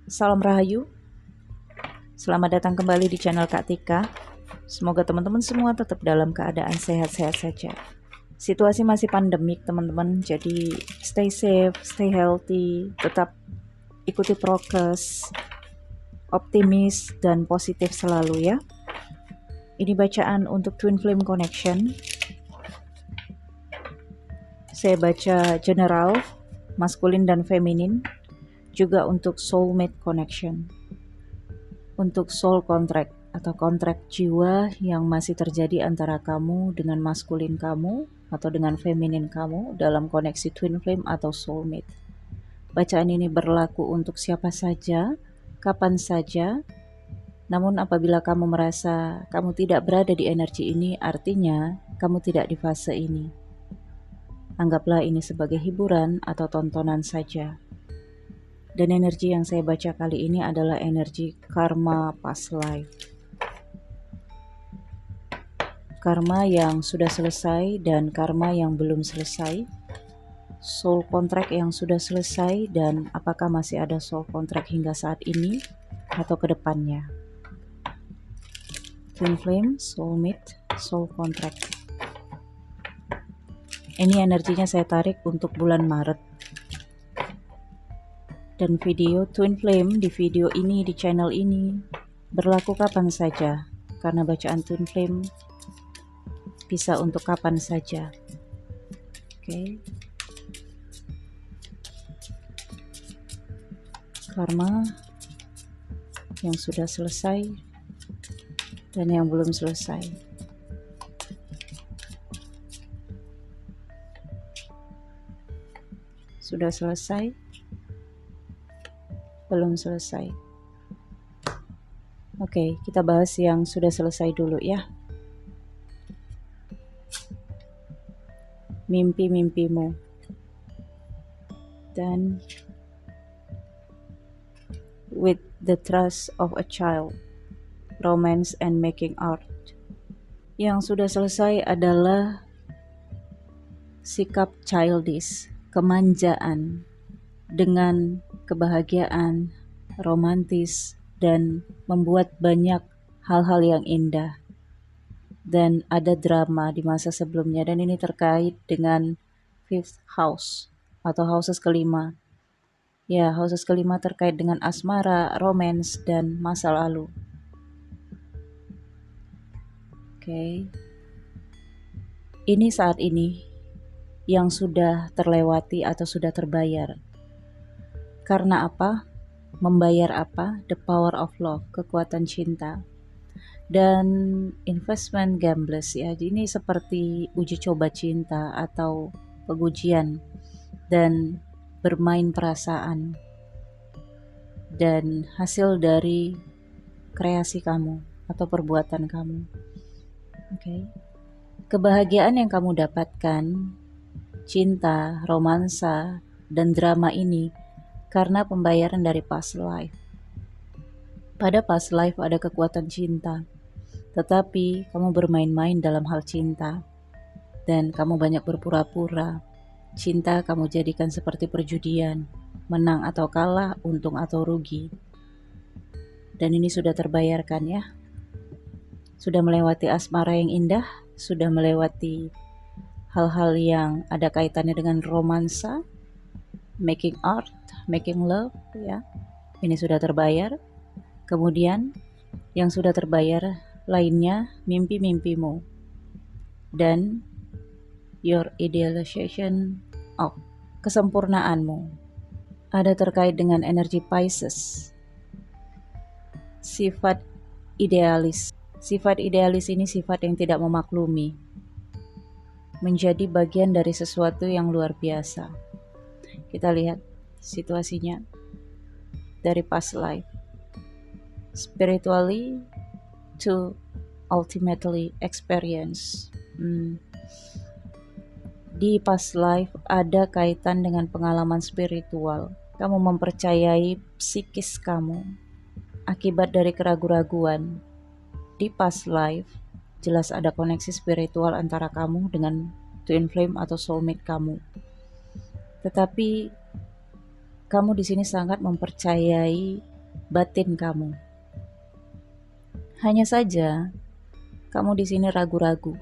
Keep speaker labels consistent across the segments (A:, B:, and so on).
A: Salam Rahayu, selamat datang kembali di channel Kak Tika. Semoga teman-teman semua tetap dalam keadaan sehat-sehat saja. Situasi masih pandemik teman-teman, jadi stay safe, stay healthy, tetap ikuti prokes, optimis dan positif selalu ya. Ini bacaan untuk Twin Flame Connection. Saya baca general, maskulin dan feminin, juga untuk soulmate connection. Untuk soul contract atau kontrak jiwa yang masih terjadi antara kamu dengan maskulin kamu atau dengan feminin kamu dalam koneksi twin flame atau soulmate. Bacaan ini berlaku untuk siapa saja, kapan saja. Namun apabila kamu merasa kamu tidak berada di energi ini, artinya kamu tidak di fase ini. Anggaplah ini sebagai hiburan atau tontonan saja. Dan energi yang saya baca kali ini adalah energi karma past life. Karma yang sudah selesai dan karma yang belum selesai. Soul contract yang sudah selesai dan apakah masih ada soul contract hingga saat ini atau ke depannya. Twin flame, soulmate, soul contract. Ini energinya saya tarik untuk bulan Maret. Dan video Twin Flame di video ini, di channel ini, berlaku kapan saja, karena bacaan Twin Flame bisa untuk kapan saja. Oke. Karma yang sudah selesai dan yang belum selesai. Sudah selesai, belum selesai. Oke, kita bahas yang sudah selesai dulu ya. Mimpi-mimpimu dan with the trust of a child, romance and making art. Yang sudah selesai adalah sikap childish, kemanjaan dengan kebahagiaan, romantis, dan membuat banyak hal-hal yang indah. Dan ada drama di masa sebelumnya, dan ini terkait dengan fifth house atau houses kelima. Ya, houses kelima terkait dengan asmara, romance, dan masa lalu. Oke. Ini saat ini yang sudah terlewati atau sudah terbayar. Karena apa? Membayar apa? The power of love, kekuatan cinta. Dan investment gamblers ya. Ini seperti uji coba cinta atau pengujian dan bermain perasaan. Dan hasil dari kreasi kamu atau perbuatan kamu. Oke. Kebahagiaan yang kamu dapatkan, cinta, romansa, dan drama ini karena pembayaran dari past life. Pada past life ada kekuatan cinta, tetapi kamu bermain-main dalam hal cinta, dan kamu banyak berpura-pura. Cinta kamu jadikan seperti perjudian, menang atau kalah, untung atau rugi. Dan ini sudah terbayarkan ya. Sudah melewati asmara yang indah, sudah melewati hal-hal yang ada kaitannya dengan romansa, making art, making love ya. Ini sudah terbayar. Kemudian yang sudah terbayar lainnya mimpi-mimpimu dan your idealization of kesempurnaanmu. Ada terkait dengan energi Pisces. Sifat idealis. Sifat idealis ini sifat yang tidak memaklumi. Menjadi bagian dari sesuatu yang luar biasa. Kita lihat situasinya dari past life. Spiritually to ultimately experience. Di past life ada kaitan dengan pengalaman spiritual. Kamu mempercayai psikis kamu akibat dari keraguan-raguan. Di past life jelas ada koneksi spiritual antara kamu dengan twin flame atau soulmate kamu. Tetapi kamu di sini sangat mempercayai batin kamu. Hanya saja kamu di sini ragu-ragu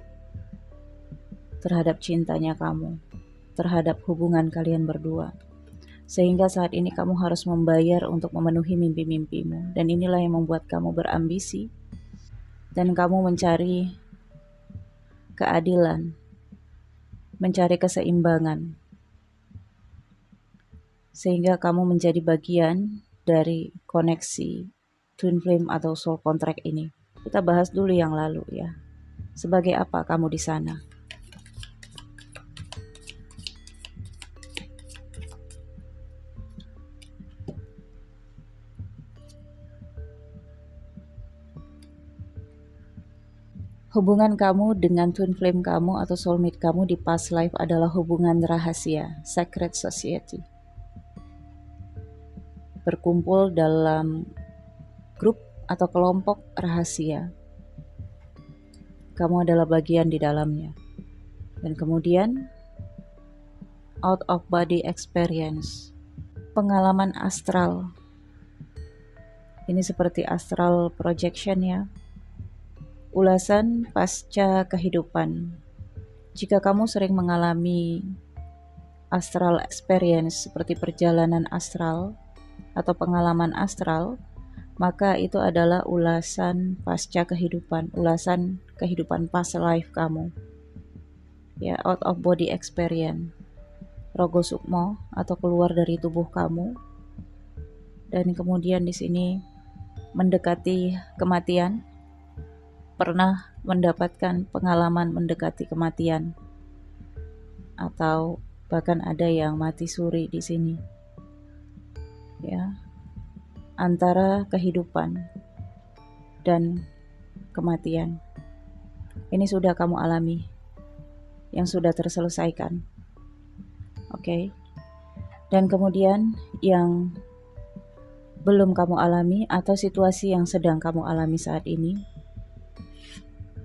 A: terhadap cintanya kamu, terhadap hubungan kalian berdua. Sehingga saat ini kamu harus membayar untuk memenuhi mimpi-mimpimu. Dan inilah yang membuat kamu berambisi dan kamu mencari keadilan, mencari keseimbangan, sehingga kamu menjadi bagian dari koneksi twin flame atau soul contract ini. Kita bahas dulu yang lalu ya. Sebagai apa kamu di sana? Hubungan kamu dengan twin flame kamu atau soulmate kamu di past life adalah hubungan rahasia, sacred society. Berkumpul dalam grup atau kelompok rahasia. Kamu adalah bagian di dalamnya. Dan kemudian out of body experience, pengalaman astral. Ini seperti astral projection ya. Ulasan pasca kehidupan. Jika kamu sering mengalami astral experience seperti perjalanan astral atau pengalaman astral, maka itu adalah ulasan pasca kehidupan, ulasan kehidupan past life kamu. Ya, out of body experience. Rogo sukmo atau keluar dari tubuh kamu. Dan kemudian di sini mendekati kematian. Pernah mendapatkan pengalaman mendekati kematian, atau bahkan ada yang mati suri di sini. Ya, antara kehidupan dan kematian. Ini sudah kamu alami, yang sudah terselesaikan. Oke. Dan kemudian yang belum kamu alami atau situasi yang sedang kamu alami saat ini.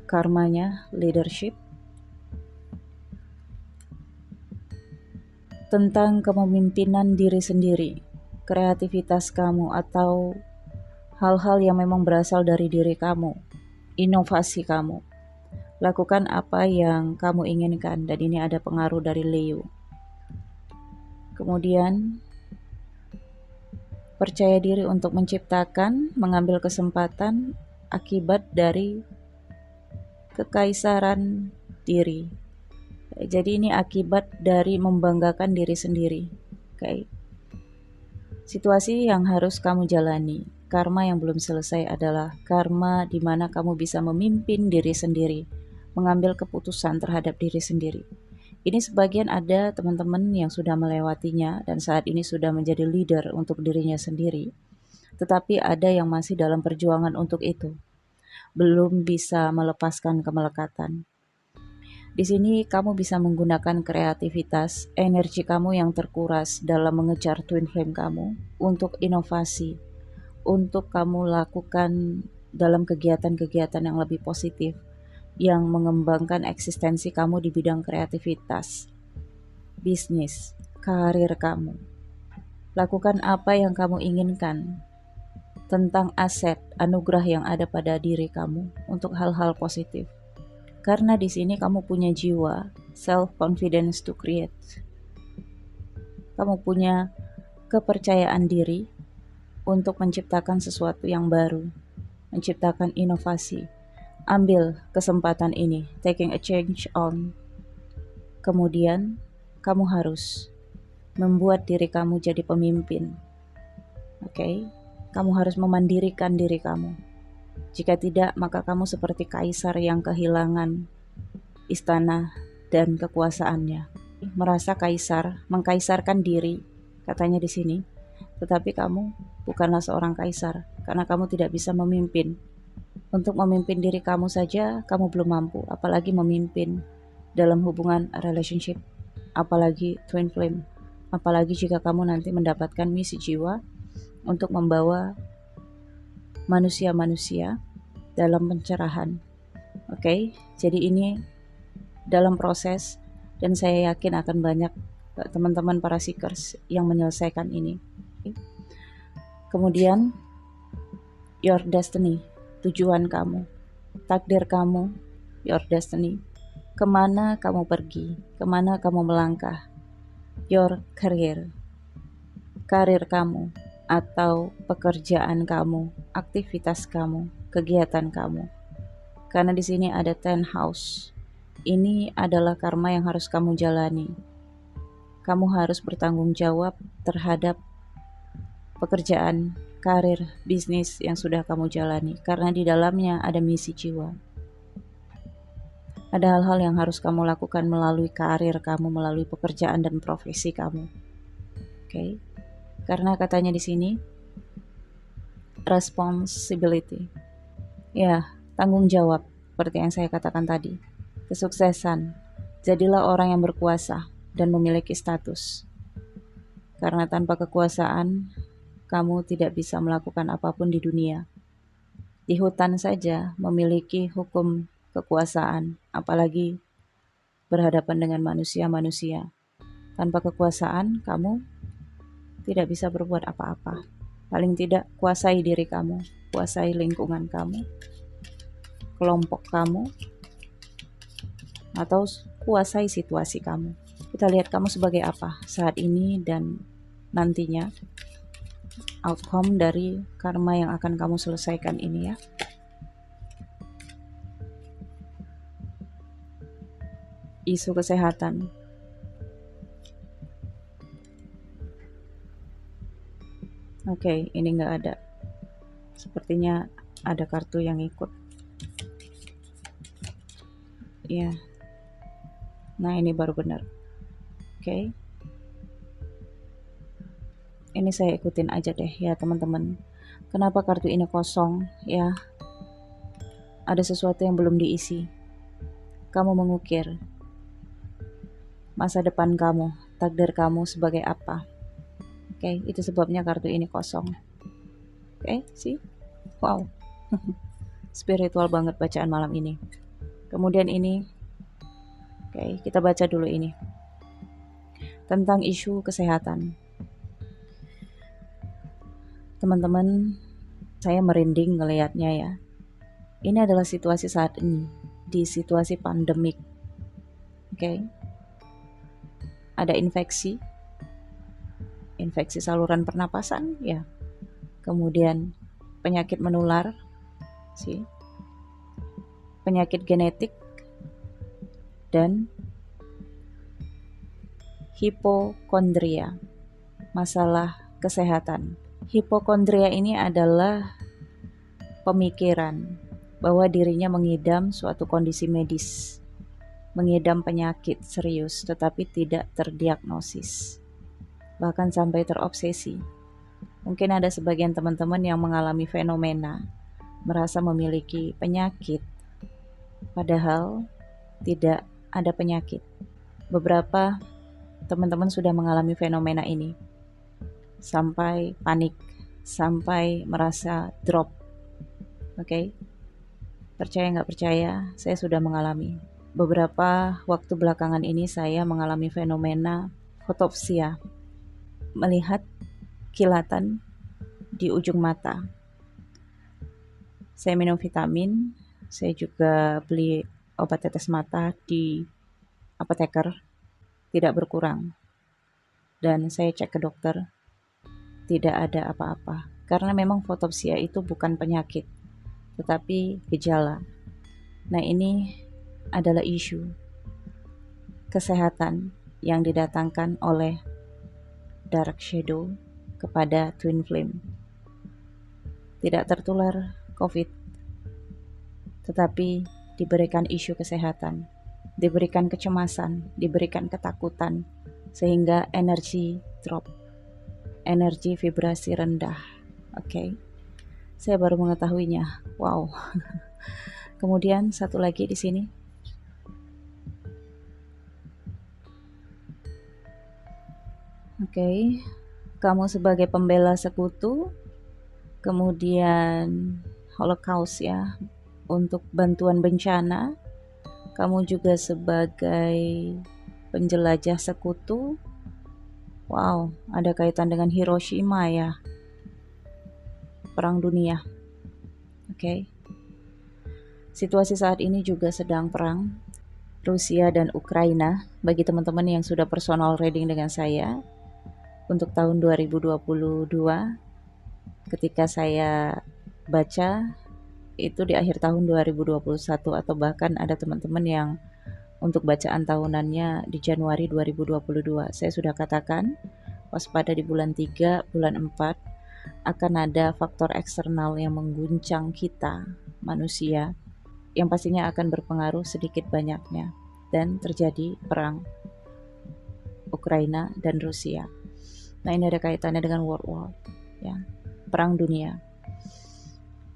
A: Karmanya, leadership, tentang kepemimpinan diri sendiri, kreativitas kamu atau hal-hal yang memang berasal dari diri kamu, inovasi kamu. Lakukan apa yang kamu inginkan, dan ini ada pengaruh dari Leo. Kemudian percaya diri untuk menciptakan, mengambil kesempatan akibat dari kekaisaran diri. Jadi ini akibat dari membanggakan diri sendiri. Oke. Situasi yang harus kamu jalani, karma yang belum selesai adalah karma di mana kamu bisa memimpin diri sendiri, mengambil keputusan terhadap diri sendiri. Ini sebagian ada teman-teman yang sudah melewatinya dan saat ini sudah menjadi leader untuk dirinya sendiri. Tetapi ada yang masih dalam perjuangan untuk itu. Belum bisa melepaskan kemelekatan. Di sini kamu bisa menggunakan kreativitas, energi kamu yang terkuras dalam mengejar twin flame kamu untuk inovasi, untuk kamu lakukan dalam kegiatan-kegiatan yang lebih positif, yang mengembangkan eksistensi kamu di bidang kreativitas, bisnis, karir kamu. Lakukan apa yang kamu inginkan tentang aset, anugerah yang ada pada diri kamu untuk hal-hal positif. Karena di sini kamu punya jiwa, self-confidence to create. Kamu punya kepercayaan diri untuk menciptakan sesuatu yang baru, menciptakan inovasi. Ambil kesempatan ini, taking a change on. Kemudian, kamu harus membuat diri kamu jadi pemimpin. Oke? Kamu harus memandirikan diri kamu. Jika tidak, maka kamu seperti kaisar yang kehilangan istana dan kekuasaannya. Merasa kaisar, mengkaisarkan diri, katanya di sini. Tetapi kamu bukanlah seorang kaisar, karena kamu tidak bisa memimpin. Untuk memimpin diri kamu saja, kamu belum mampu, apalagi memimpin dalam hubungan relationship, apalagi twin flame, apalagi jika kamu nanti mendapatkan misi jiwa untuk membawa manusia-manusia dalam pencerahan. Oke, jadi ini dalam proses dan saya yakin akan banyak teman-teman para seekers yang menyelesaikan ini. Kemudian your destiny, tujuan kamu, takdir kamu, your destiny, kemana kamu pergi, kemana kamu melangkah, your career, karir kamu, atau pekerjaan kamu, aktivitas kamu, kegiatan kamu. Karena di sini ada 10 house. Ini adalah karma yang harus kamu jalani. Kamu harus bertanggung jawab terhadap pekerjaan, karir, bisnis yang sudah kamu jalani. Karena di dalamnya ada misi jiwa. Ada hal-hal yang harus kamu lakukan melalui karir kamu, melalui pekerjaan dan profesi kamu. Oke. Karena katanya di sini responsibility. Ya, tanggung jawab seperti yang saya katakan tadi. Kesuksesan. Jadilah orang yang berkuasa dan memiliki status. Karena tanpa kekuasaan, kamu tidak bisa melakukan apapun di dunia. Di hutan saja memiliki hukum kekuasaan, apalagi berhadapan dengan manusia-manusia. Tanpa kekuasaan, kamu tidak bisa berbuat apa-apa. Paling tidak, kuasai diri kamu, kuasai lingkungan kamu, kelompok kamu, atau kuasai situasi kamu. Kita lihat kamu sebagai apa saat ini dan nantinya, outcome dari karma yang akan kamu selesaikan ini ya. Isu kesehatan. Oke, ini nggak ada. Sepertinya ada kartu yang ikut. Ya. Nah, ini baru benar. Oke. Ini saya ikutin aja deh ya teman-teman. Kenapa kartu ini kosong ya? Ada sesuatu yang belum diisi. Kamu mengukir masa depan kamu, takdir kamu sebagai apa. Oke, itu sebabnya kartu ini kosong. Oke, sih? Wow. Spiritual banget bacaan malam ini. Kemudian ini, oke, kita baca dulu ini. Tentang isu kesehatan. Teman-teman, saya merinding ngelihatnya ya. Ini adalah situasi saat ini, di situasi pandemik. Oke. Ada infeksi saluran pernapasan ya. Kemudian penyakit menular sih. Penyakit genetik dan hipokondria. Masalah kesehatan. Hipokondria ini adalah pemikiran bahwa dirinya mengidam suatu kondisi medis, mengidam penyakit serius tetapi tidak terdiagnosis, bahkan sampai terobsesi. Mungkin ada sebagian teman-teman yang mengalami fenomena merasa memiliki penyakit padahal tidak ada penyakit. Beberapa teman-teman sudah mengalami fenomena ini sampai panik, sampai merasa drop. Oke. Percaya nggak percaya, saya sudah mengalami. Beberapa waktu belakangan ini saya mengalami fenomena fotopsia, melihat kilatan di ujung mata. Saya minum vitamin, saya juga beli obat tetes mata di apoteker, tidak berkurang. Dan saya cek ke dokter, tidak ada apa-apa. Karena memang fotopsia itu bukan penyakit, tetapi gejala. Nah, ini adalah isu kesehatan yang didatangkan oleh dark shadow kepada twin flame. Tidak tertular COVID, tetapi diberikan isu kesehatan, diberikan kecemasan, diberikan ketakutan, sehingga energi drop, energi vibrasi rendah. Oke. Saya baru mengetahuinya. Wow. Kemudian satu lagi di sini. Oke. Kamu sebagai pembela sekutu, kemudian Holocaust ya, untuk bantuan bencana. Kamu juga sebagai penjelajah sekutu. Wow, ada kaitan dengan Hiroshima ya. Perang dunia. Oke. Situasi saat ini juga sedang perang Rusia dan Ukraina. Bagi teman-teman yang sudah personal reading dengan saya untuk tahun 2022, ketika saya baca itu di akhir tahun 2021, atau bahkan ada teman-teman yang untuk bacaan tahunannya di Januari 2022. Saya sudah katakan waspada di bulan 3, bulan 4 akan ada faktor eksternal yang mengguncang kita manusia, yang pastinya akan berpengaruh sedikit banyaknya, dan terjadi perang Ukraina dan Rusia. Nah, ini ada kaitannya dengan world war, ya, perang dunia.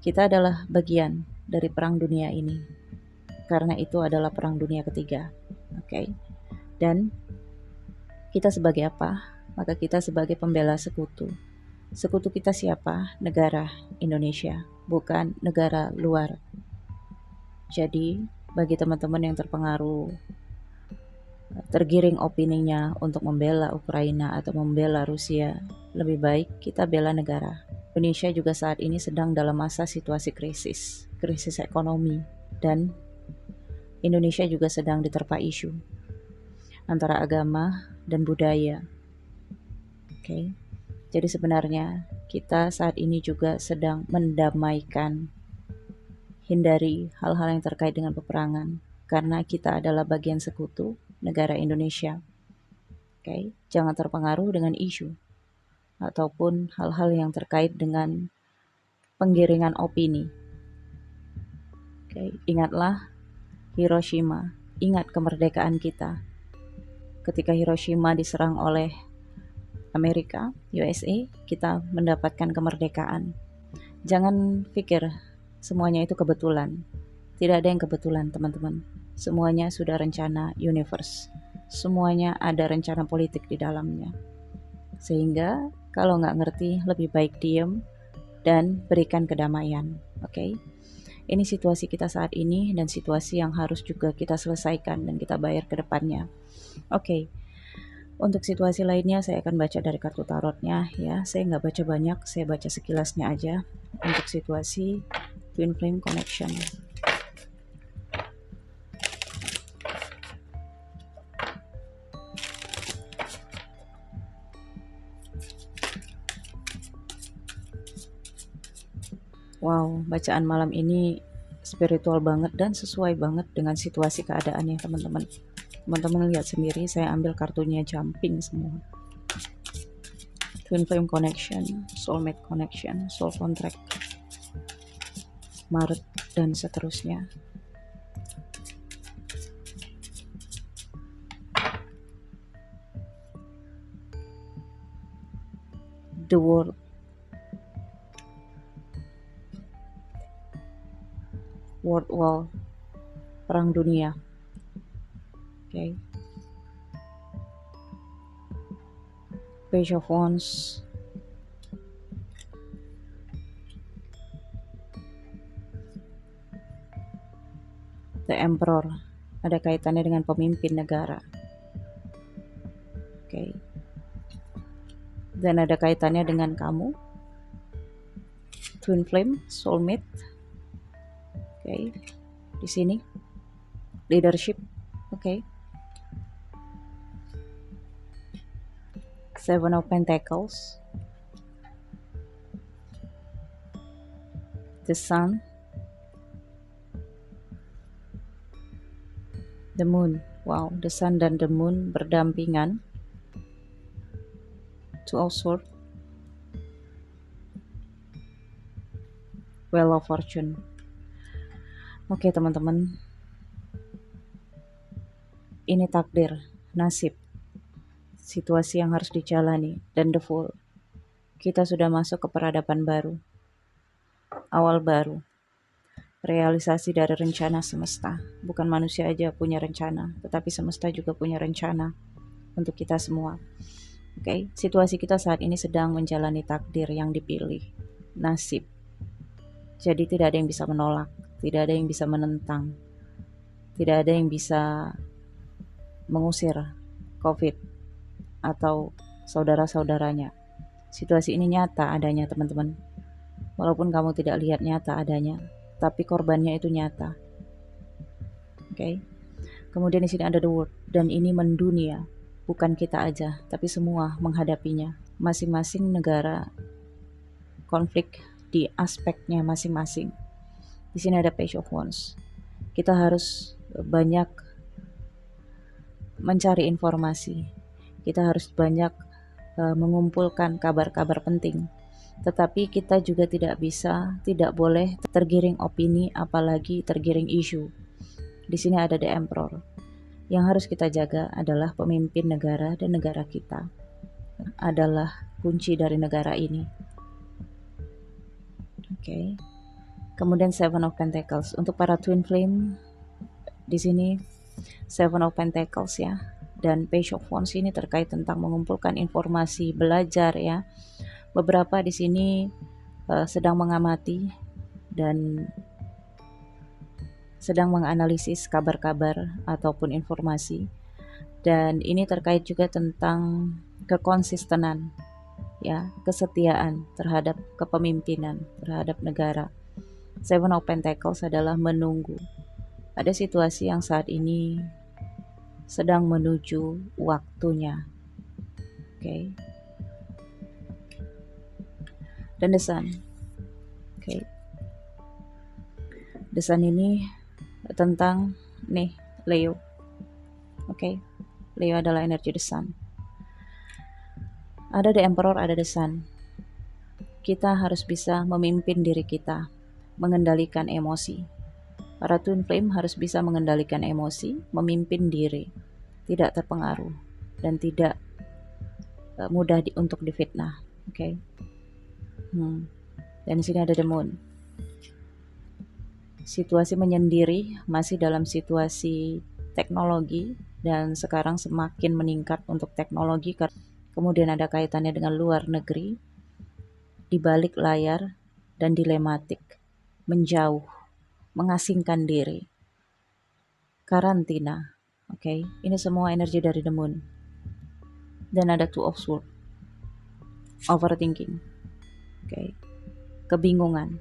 A: Kita adalah bagian dari perang dunia ini, karena itu adalah perang dunia ketiga. Oke. Dan kita sebagai apa? Maka kita sebagai pembela sekutu. Sekutu kita siapa? Negara Indonesia, bukan negara luar. Jadi, bagi teman-teman yang tergiring opininya untuk membela Ukraina atau membela Rusia, lebih baik kita bela negara. Indonesia juga saat ini sedang dalam masa situasi krisis ekonomi, dan Indonesia juga sedang diterpa isu antara agama dan budaya. Oke. Jadi sebenarnya kita saat ini juga sedang mendamaikan, hindari hal-hal yang terkait dengan peperangan, karena kita adalah bagian sekutu negara Indonesia. Oke, jangan terpengaruh dengan isu ataupun hal-hal yang terkait dengan penggiringan opini. Oke, ingatlah Hiroshima, ingat kemerdekaan kita. Ketika Hiroshima diserang oleh Amerika, USA, kita mendapatkan kemerdekaan. Jangan pikir semuanya itu kebetulan. Tidak ada yang kebetulan, teman-teman. Semuanya sudah rencana universe. Semuanya ada rencana politik di dalamnya. Sehingga kalau nggak ngerti, lebih baik diem dan berikan kedamaian. Oke? Ini situasi kita saat ini, dan situasi yang harus juga kita selesaikan dan kita bayar ke depannya. Oke. Untuk situasi lainnya saya akan baca dari kartu tarotnya, ya. Saya nggak baca banyak, saya baca sekilasnya aja. Untuk situasi Twin Flame Connection. Wow, bacaan malam ini spiritual banget dan sesuai banget dengan situasi keadaannya, teman-teman. Teman-teman lihat sendiri, saya ambil kartunya jumping semua. Twin Flame Connection, Soulmate Connection, Soul Contract, Maret, dan seterusnya. The World, World War, perang dunia. Okay. Page of Wands, The Emperor, ada kaitannya dengan pemimpin negara. Okay. Dan ada kaitannya dengan kamu, Twin Flame, Soulmate. Okay. Di sini leadership. Okay. Seven of Pentacles, the Sun, the Moon. Wow, the Sun dan the Moon berdampingan. Two of Swords, Wheel of Fortune. Oke, teman-teman, ini takdir, nasib, situasi yang harus dijalani, dan the Fool. Kita sudah masuk ke peradaban baru, awal baru, realisasi dari rencana semesta. Bukan manusia aja punya rencana, tetapi semesta juga punya rencana untuk kita semua. Oke, situasi kita saat ini sedang menjalani takdir yang dipilih, nasib. Jadi tidak ada yang bisa menolak, tidak ada yang bisa menentang, tidak ada yang bisa mengusir COVID atau saudara-saudaranya. Situasi ini nyata adanya, teman-teman. Walaupun kamu tidak lihat nyata adanya, tapi korbannya itu nyata. Oke. Kemudian di sini ada the world, dan ini mendunia, bukan kita aja, tapi semua menghadapinya. Masing-masing negara konflik di aspeknya masing-masing. Di sini ada Page of Wands. Kita harus banyak mencari informasi. Kita harus banyak mengumpulkan kabar-kabar penting. Tetapi kita juga tidak boleh tergiring opini, apalagi tergiring isu. Di sini ada The Emperor. Yang harus kita jaga adalah pemimpin negara, dan negara kita adalah kunci dari negara ini. Oke. Kemudian Seven of Pentacles. Untuk para Twin Flame, di sini Seven of Pentacles ya. Dan Page of Wands ini terkait tentang mengumpulkan informasi, belajar ya. Beberapa di sini sedang mengamati dan sedang menganalisis kabar-kabar ataupun informasi. Dan ini terkait juga tentang kekonsistenan ya, kesetiaan terhadap kepemimpinan, terhadap negara. Seven of Pentacles adalah menunggu. Ada situasi yang saat ini sedang menuju waktunya. Oke. Dan The Sun. Oke. The Sun ini tentang nih Leo. Oke. Leo adalah energi The Sun. Ada The Emperor, ada The Sun. Kita harus bisa memimpin diri kita, mengendalikan emosi. Para Twin Flame harus bisa mengendalikan emosi, memimpin diri, tidak terpengaruh, dan tidak mudah untuk difitnah. Oke. Dan di sini ada The Moon. Situasi menyendiri, masih dalam situasi teknologi, dan sekarang semakin meningkat untuk teknologi. Kemudian ada kaitannya dengan luar negeri, di balik layar, dan dilematik, menjauh, mengasingkan diri, karantina. Oke. Ini semua energi dari The Moon. Dan ada Two of Swords, overthinking. Oke. Kebingungan.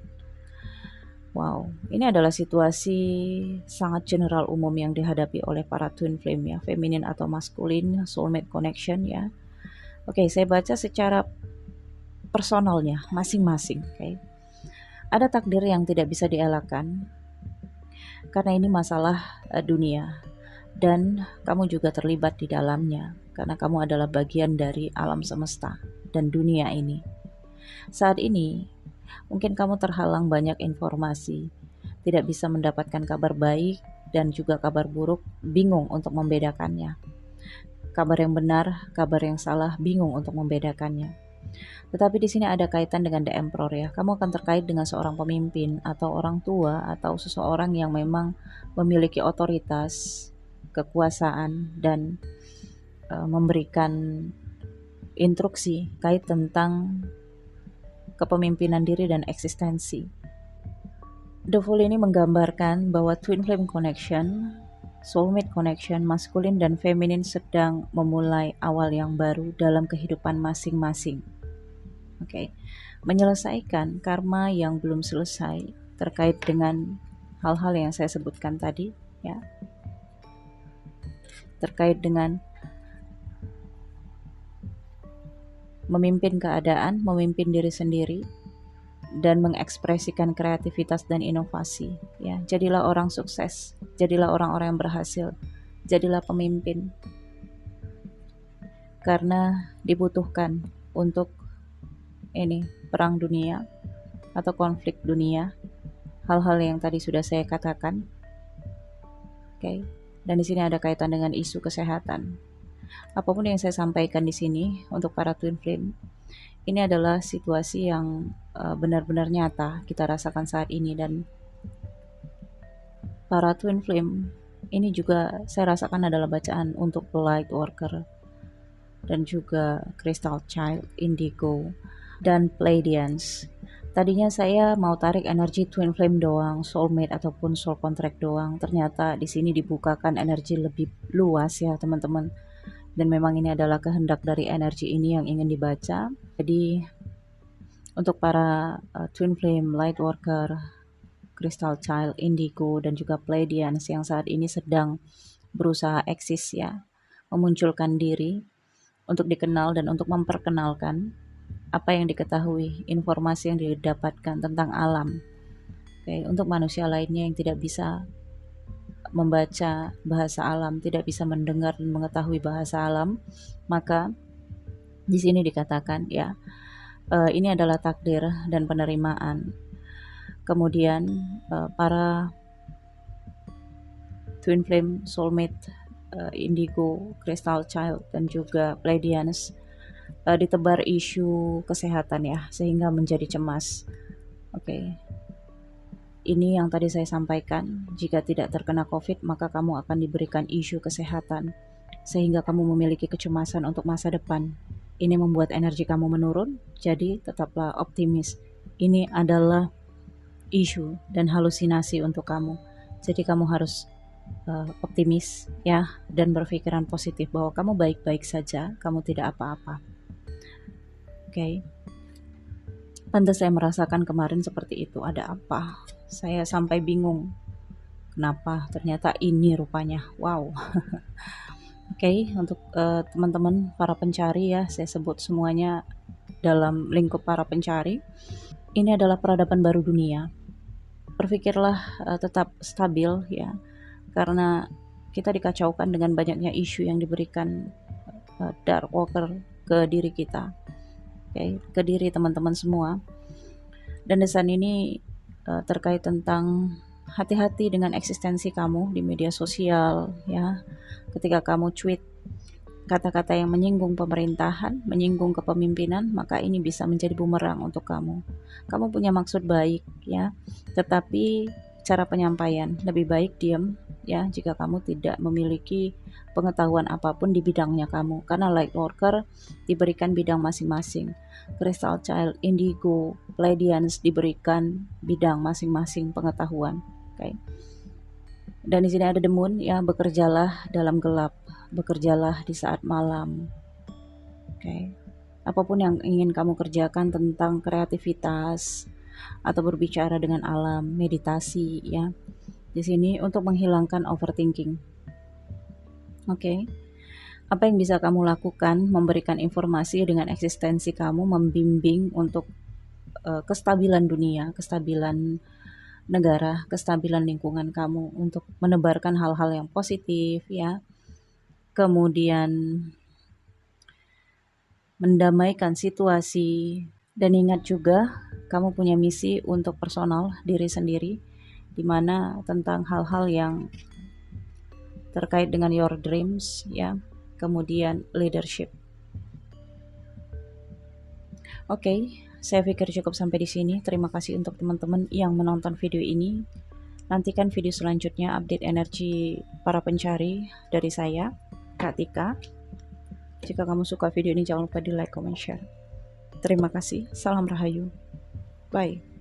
A: Wow, ini adalah situasi sangat general umum yang dihadapi oleh para Twin Flame ya, feminin atau maskulin, soulmate connection ya. Oke, saya baca secara personalnya masing-masing. Oke. Ada takdir yang tidak bisa dielakkan, karena ini masalah dunia, dan kamu juga terlibat di dalamnya, karena kamu adalah bagian dari alam semesta dan dunia ini. Saat ini, mungkin kamu terhalang banyak informasi, tidak bisa mendapatkan kabar baik dan juga kabar buruk, bingung untuk membedakannya. Kabar yang benar, kabar yang salah, bingung untuk membedakannya. Tetapi di sini ada kaitan dengan The Emperor ya. Kamu akan terkait dengan seorang pemimpin atau orang tua atau seseorang yang memang memiliki otoritas, kekuasaan, dan memberikan instruksi kait tentang kepemimpinan diri dan eksistensi. The Fool ini menggambarkan bahwa Twin Flame Connection, Soulmate Connection, maskulin dan feminin sedang memulai awal yang baru dalam kehidupan masing-masing. Oke. Menyelesaikan karma yang belum selesai terkait dengan hal-hal yang saya sebutkan tadi ya. Terkait dengan memimpin keadaan, memimpin diri sendiri, dan mengekspresikan kreativitas dan inovasi ya. Jadilah orang sukses, jadilah orang-orang yang berhasil, jadilah pemimpin, karena dibutuhkan untuk ini perang dunia atau konflik dunia, hal-hal yang tadi sudah saya katakan. Oke. Dan di sini ada kaitan dengan isu kesehatan. Apapun yang saya sampaikan di sini untuk para Twin Flame, ini adalah situasi yang benar-benar nyata kita rasakan saat ini. Dan para Twin Flame ini juga saya rasakan adalah bacaan untuk Light Worker dan juga Crystal Child, Indigo, dan Pleiadians. Tadinya saya mau tarik energi Twin Flame doang, soulmate ataupun soul contract doang. Ternyata di sini dibukakan energi lebih luas ya teman-teman. Dan memang ini adalah kehendak dari energi ini yang ingin dibaca. Jadi untuk para Twin Flame, Light Worker, Crystal Child, Indigo, dan juga Pleiadians yang saat ini sedang berusaha eksis ya, memunculkan diri untuk dikenal dan untuk memperkenalkan apa yang diketahui, informasi yang didapatkan tentang alam. Oke, untuk manusia lainnya yang tidak bisa membaca bahasa alam, tidak bisa mendengar dan mengetahui bahasa alam, maka di sini dikatakan ya, ini adalah takdir dan penerimaan. Kemudian para twin flame, soulmate, indigo, crystal child, dan juga Pleiadians ditebar isu kesehatan ya, sehingga menjadi cemas. Oke. Ini yang tadi saya sampaikan, jika tidak terkena COVID, maka kamu akan diberikan isu kesehatan, sehingga kamu memiliki kecemasan untuk masa depan. Ini membuat energi kamu menurun, jadi tetaplah optimis. Ini adalah isu dan halusinasi untuk kamu. Jadi kamu harus optimis ya, dan berpikiran positif bahwa kamu baik-baik saja, kamu tidak apa-apa. Oke. Pantas saya merasakan kemarin seperti itu. Ada apa? Saya sampai bingung. Kenapa? Ternyata ini rupanya. Wow. Oke, untuk teman-teman para pencari ya, saya sebut semuanya dalam lingkup para pencari. Ini adalah peradaban baru dunia. Berpikirlah tetap stabil ya, karena kita dikacaukan dengan banyaknya isu yang diberikan dark worker ke diri kita. Oke, ke diri teman-teman semua. Dan desain ini terkait tentang hati-hati dengan eksistensi kamu di media sosial ya. Ketika kamu tweet kata-kata yang menyinggung pemerintahan, menyinggung kepemimpinan, maka ini bisa menjadi bumerang untuk kamu. Kamu punya maksud baik ya, tetapi cara penyampaian lebih baik diam ya, jika kamu tidak memiliki pengetahuan apapun di bidangnya kamu, karena light worker diberikan bidang masing-masing, crystal child, indigo, Pleiadians diberikan bidang masing-masing pengetahuan. Okay. Dan di sini ada the moon ya, bekerjalah dalam gelap, bekerjalah di saat malam. Okay. Apapun yang ingin kamu kerjakan tentang kreativitas atau berbicara dengan alam, meditasi ya. Di sini untuk menghilangkan overthinking. Oke. Apa yang bisa kamu lakukan? Memberikan informasi dengan eksistensi kamu, membimbing untuk kestabilan dunia, kestabilan negara, kestabilan lingkungan kamu, untuk menebarkan hal-hal yang positif ya. Kemudian mendamaikan situasi, dan ingat juga kamu punya misi untuk personal diri sendiri, di mana tentang hal-hal yang terkait dengan your dreams ya. Kemudian leadership. Oke. Saya pikir cukup sampai di sini. Terima kasih untuk teman-teman yang menonton video ini. Nantikan video selanjutnya update energi para pencari dari saya, Kak Tika. Jika kamu suka video ini, jangan lupa di like, comment, share. Terima kasih. Salam Rahayu. Bye.